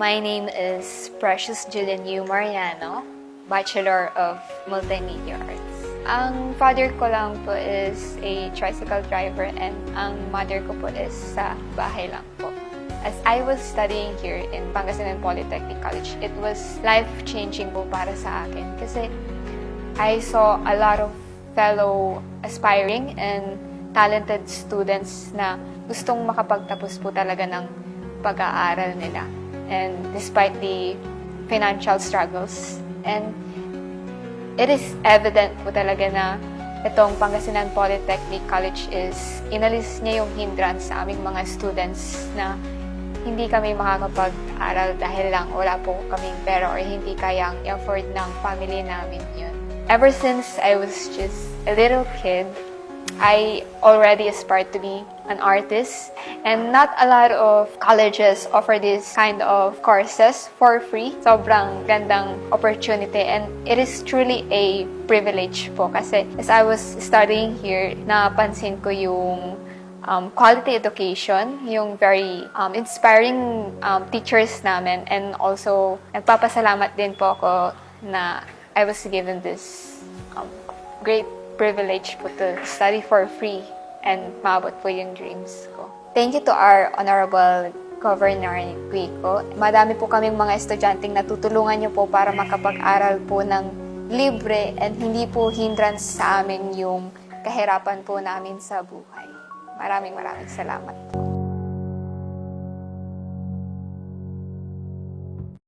My name is Precious Julian U. Mariano, Bachelor of Multimedia Arts. Ang father ko lang po is a tricycle driver and ang mother ko po is sa bahay lang po. As I was studying here in Pangasinan Polytechnic College, it was life-changing po para sa akin kasi I saw a lot of fellow aspiring and talented students na gustong makapagtapos po talaga ng pag-aaral nila. And despite the financial struggles, and it is evident po talaga na itong Pangasinan Polytechnic College is inalis niya yung hindrance sa aming mga students na hindi kami makakapag-aral dahil lang wala po kaming pera or hindi kayang i-afford ng family namin yun. Ever since I was just a little kid, I already aspired to be an artist, and not a lot of colleges offer this kind of courses for free. Sobrang gandang opportunity, and it is truly a privilege po kasi as I was studying here, napansin ko yung quality education, yung very inspiring teachers namin, and also nagpapasalamat din po ako na I was given this great privilege po to study for free and maabot po yung dreams ko. Thank you to our Honorable Governor Guico. Madami po kaming mga estudyanteng natutulungan niyo po para makapag-aral po ng libre and hindi po hindrance sa amin yung kahirapan po namin sa buhay. Maraming salamat po.